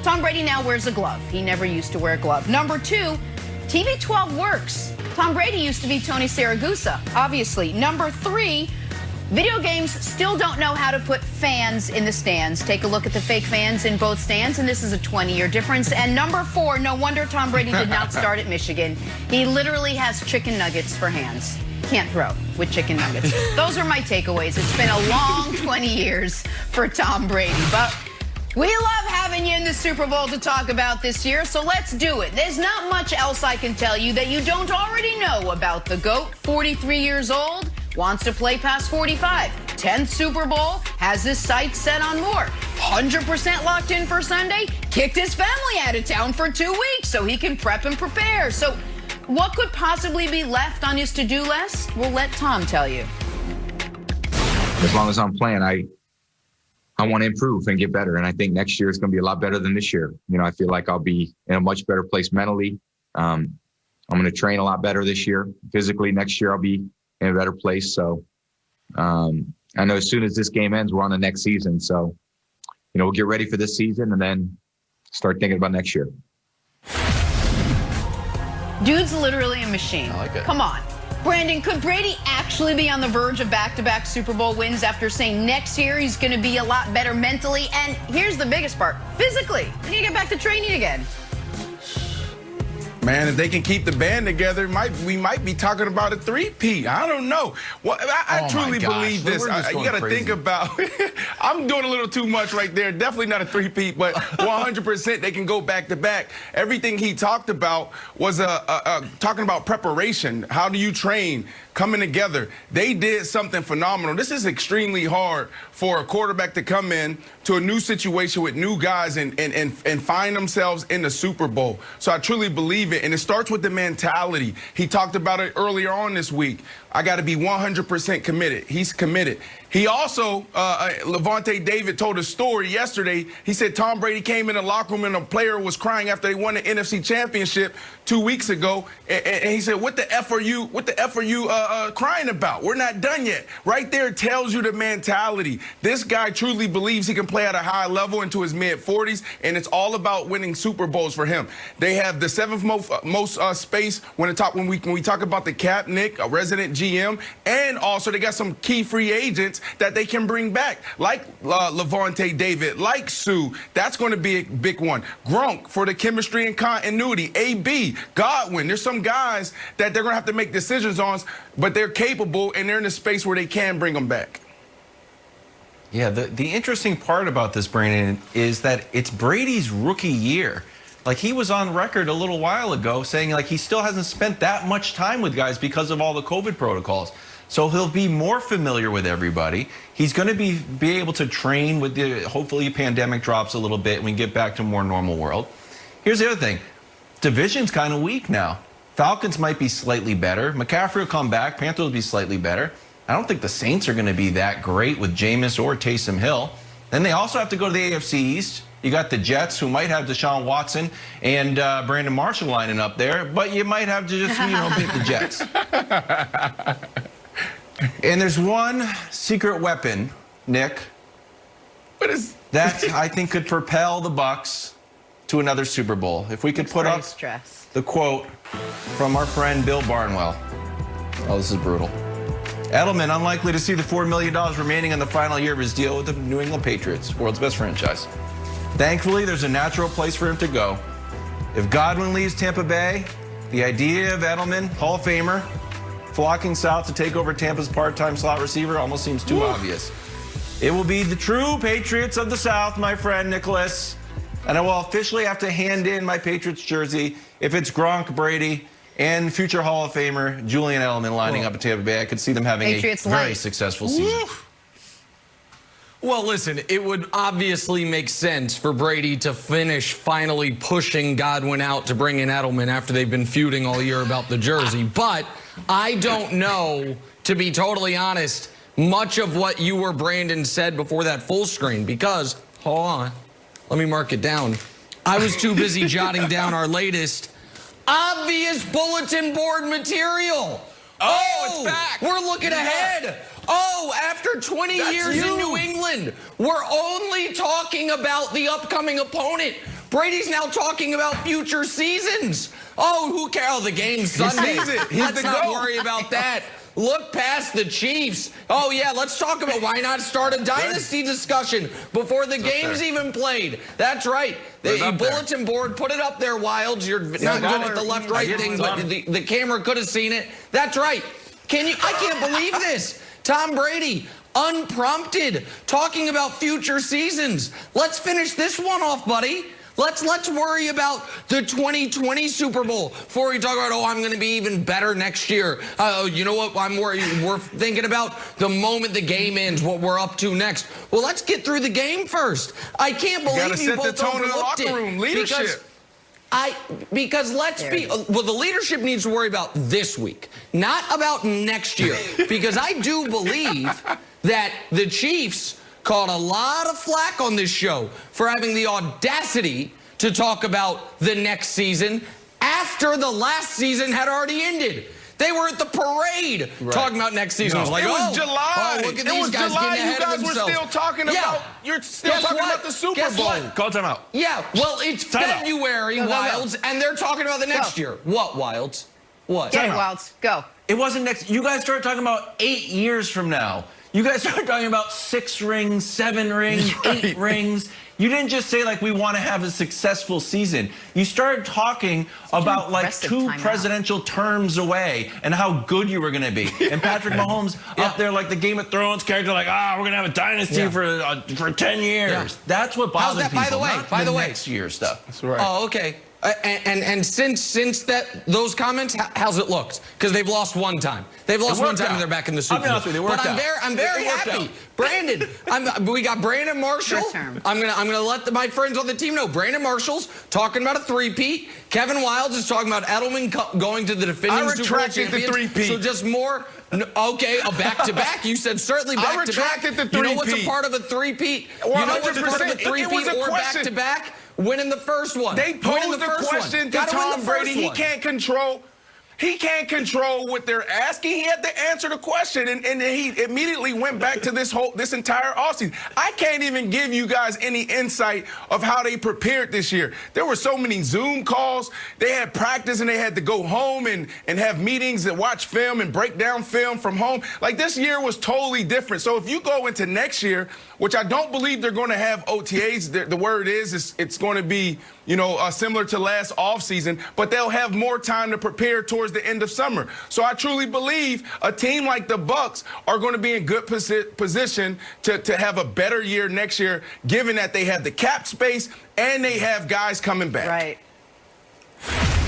Tom Brady now wears a glove. He never used to wear a glove. Number 2, TB12 works. Tom Brady used to be Tony Siragusa, obviously. Number 3, video games still don't know how to put fans in the stands. Take a look at the fake fans in both stands, and this is a 20-year difference. And number 4, no wonder Tom Brady did not start at Michigan. He literally has chicken nuggets for hands. Can't throw with chicken nuggets. Those are my takeaways. It's been a long 20 years for Tom Brady, but we love having you in the Super Bowl to talk about this year, so let's do it. There's not much else I can tell you that you don't already know about the GOAT. 43 years old, wants to play past 45. 10th Super Bowl, has his sights set on more. 100% locked in for Sunday, kicked his family out of town for 2 weeks so he can prep and prepare. So what could possibly be left on his to-do list? We'll let Tom tell you. As long as I'm playing, I want to improve and get better. And I think next year is going to be a lot better than this year. You know, I feel like I'll be in a much better place mentally. I'm going to train a lot better this year. Physically, next year I'll be in a better place. So I know as soon as this game ends, we're on the next season. So, you know, we'll get ready for this season and then start thinking about next year. Dude's literally a machine. I like it. Come on. Brandon, could Brady actually be on the verge of back-to-back Super Bowl wins after saying next year he's going to be a lot better mentally? And here's the biggest part, physically. He's going to get back to training again. Man, if they can keep the band together, we might be talking about a three-peat. I don't know. Well, I truly believe this. You got to think about. I'm doing a little too much right there. Definitely not a three-peat, but 100% they can go back to back. Everything he talked about was talking about preparation. How do you train? Coming together. They did something phenomenal. This is extremely hard for a quarterback to come in to a new situation with new guys and find themselves in the Super Bowl. So I truly believe it. And it starts with the mentality. He talked about it earlier on this week. I got to be 100% committed. He's committed. He also, Levante David told a story yesterday. He said Tom Brady came in the locker room and a player was crying after they won the NFC Championship 2 weeks ago. And he said, what the F are you crying about? We're not done yet. Right there tells you the mentality. This guy truly believes he can play at a high level into his mid-40s, and it's all about winning Super Bowls for him. They have the 7th most space when we talk about the cap, Nick, a resident GM, and also they got some key free agents that they can bring back, like Levante David, like Sue. That's going to be a big one. Gronk for the chemistry and continuity. AB, Godwin. There's some guys that they're going to have to make decisions on, but they're capable and they're in a space where they can bring them back. Yeah, the interesting part about this, Brandon, is that it's Brady's rookie year. Like, he was on record a little while ago saying, like, he still hasn't spent that much time with guys because of all the COVID protocols. So he'll be more familiar with everybody. He's going to be able to train with hopefully pandemic drops a little bit and we get back to a more normal world. Here's the other thing. Division's kind of weak now. Falcons might be slightly better. McCaffrey will come back. Panthers will be slightly better. I don't think the Saints are going to be that great with Jameis or Taysom Hill. Then they also have to go to the AFC East. You got the Jets, who might have Deshaun Watson and Brandon Marshall lining up there, but you might have to just, pick the Jets. And there's one secret weapon, Nick, that I think could propel the Bucs to another Super Bowl. If we could put up the quote from our friend Bill Barnwell. Oh, this is brutal. Edelman unlikely to see the $4 million remaining on the final year of his deal with the New England Patriots, world's best franchise. Thankfully, there's a natural place for him to go. If Godwin leaves Tampa Bay, the idea of Edelman, Hall of Famer, flocking south to take over Tampa's part-time slot receiver almost seems too obvious. It will be the true Patriots of the South, my friend Nicholas, and I will officially have to hand in my Patriots jersey if it's Gronk, Brady, and future Hall of Famer Julian Edelman lining up at Tampa Bay. I could see them having a very successful season. Well, listen, it would obviously make sense for Brady to finish finally pushing Godwin out to bring in Edelman after they've been feuding all year about the jersey. But I don't know, to be totally honest, much of what you or Brandon said before that full screen because, hold on, let me mark it down. I was too busy jotting down our latest obvious bulletin board material. Oh, it's back. We're looking ahead. Oh, after 20 years in New England, we're only talking about the upcoming opponent. Brady's now talking about future seasons. Oh, who cares? Oh, the game's Sunday. Let's not worry about that. Look past the Chiefs. Oh, yeah, let's talk about why not start a dynasty discussion before the game's even played. That's right. The bulletin board, put it up there, Wilds. You're not good at the left-right thing, but the camera could have seen it. That's right. I can't believe this. Tom Brady, unprompted, talking about future seasons. Let's finish this one off, buddy. Let's worry about the 2020 Super Bowl before we talk about, oh, I'm going to be even better next year. You know what I'm worried? We're thinking about the moment the game ends, what we're up to next. Well, let's get through the game first. I can't believe you both overlooked it. Leadership. Because the leadership needs to worry about this week, not about next year. Because I do believe that the Chiefs caught a lot of flack on this show for having the audacity to talk about the next season after the last season had already ended. They were at the parade talking about next season. No. Like, it was July. Look at these guys getting ahead of themselves. You guys were still talking about. You're still talking about the Super Bowl. Call time out. Yeah. Well, it's February, Wilds, and they're talking about the next year. What, Wilds? What? Get it, Wilds. Go. It wasn't next. You guys started talking about 8 years from now. You guys started talking about 6 rings, 7 rings, 8 rings. You didn't just say, like, we want to have a successful season. You started talking about, like, 2 presidential terms away and how good you were going to be. And Patrick Mahomes up there like the Game of Thrones character, like, we're going to have a dynasty for 10 years. Yeah. That's what bothers people, by the way, next year stuff. That's right. Oh, okay. And since those comments, how's it looked? Because they've lost one time. They've lost one time and they're back in the Super Bowl. But I'm very happy. Brandon, we got Brandon Marshall. I'm gonna let my friends on the team know. Brandon Marshall's talking about a 3-peat. Kevin Wilds is talking about Edelman going to the defending Super Bowl champions. I retracted the 3-peat. So just more. Okay, a back-to-back. You said certainly back-to-back. I retracted the 3-peat. You know what's a part of a 3-peat? You know what's part of a 3-peat or back-to-back? Winning the first one. They posed the question to Tom Brady. He can't control what they're asking. He had to answer the question, and he immediately went back to this entire offseason. I can't even give you guys any insight of how they prepared this year. There were so many Zoom calls. They had practice, and they had to go home and have meetings and watch film and break down film from home. Like, this year was totally different. So if you go into next year, which I don't believe they're going to have OTAs, the word is it's going to be, similar to last offseason, but they'll have more time to prepare towards the end of summer. So I truly believe a team like the Bucs are going to be in good position to have a better year next year, given that they have the cap space and they have guys coming back. Right.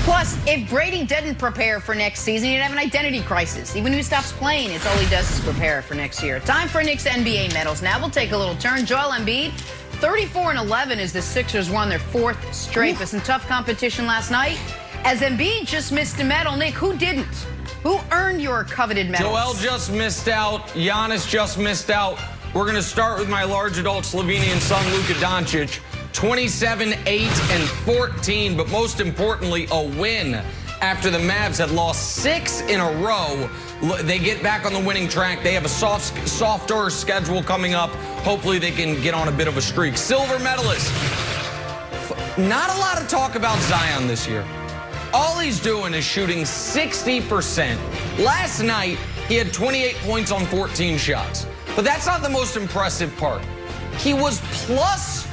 Plus, if Brady didn't prepare for next season, he'd have an identity crisis. Even when he stops playing, it's all he does is prepare for next year. Time for Knicks NBA medals. Now we'll take a little turn. Joel Embiid, 34-11 as the Sixers won their 4th straight. But some tough competition last night. As Embiid just missed a medal, Nick, who didn't? Who earned your coveted medals? Joel just missed out. Giannis just missed out. We're going to start with my large adult Slovenian son, Luka Doncic. 27, 8, and 14, but most importantly, a win after the Mavs had lost 6 in a row. They get back on the winning track. They have a softer schedule coming up. Hopefully they can get on a bit of a streak. Silver medalist. Not a lot of talk about Zion this year. All he's doing is shooting 60%. Last night, he had 28 points on 14 shots. But that's not the most impressive part. He was plus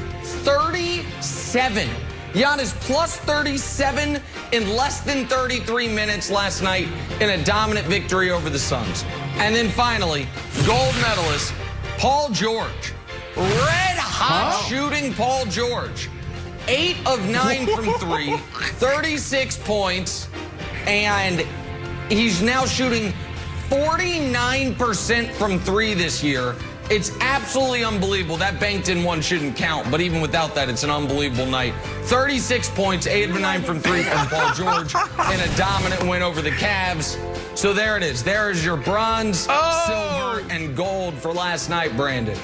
37. Giannis plus 37 in less than 33 minutes last night in a dominant victory over the Suns. And then finally, gold medalist Paul George. Red hot shooting Paul George. 8 of 9 from 3, 36 points, and he's now shooting 49% from 3 this year. It's absolutely unbelievable. That banked-in one shouldn't count, but even without that, it's an unbelievable night. 36 points, 8 of 9 from 3 from Paul George in a dominant win over the Cavs. So there it is. There is your bronze, silver, and gold for last night, Brandon.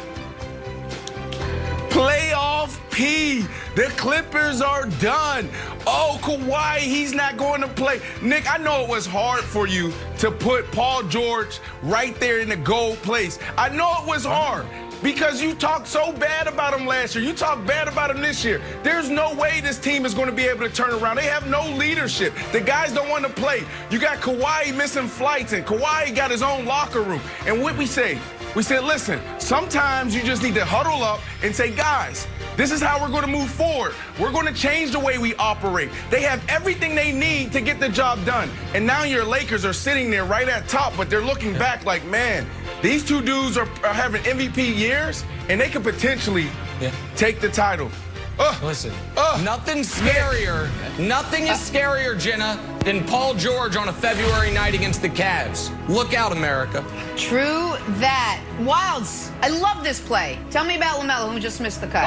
Playoff P. The Clippers are done. Oh, Kawhi, he's not going to play. Nick, I know it was hard for you to put Paul George right there in the gold place. I know it was hard. because you talked so bad about them last year. You talk bad about them this year. There's no way this team is going to be able to turn around. They have no leadership. The guys don't want to play. You got Kawhi missing flights, and Kawhi got his own locker room. And what we say? We said, listen, sometimes you just need to huddle up and say, guys, this is how we're going to move forward. We're going to change the way we operate. They have everything they need to get the job done. And now your Lakers are sitting there right at top, but they're looking back like, man, these two dudes are having MVP years, and they could potentially take the title. Listen, nothing is scarier, Jenna, than Paul George on a February night against the Cavs. Look out, America. True that. Wilds, I love this play. Tell me about LaMelo, who just missed the cut.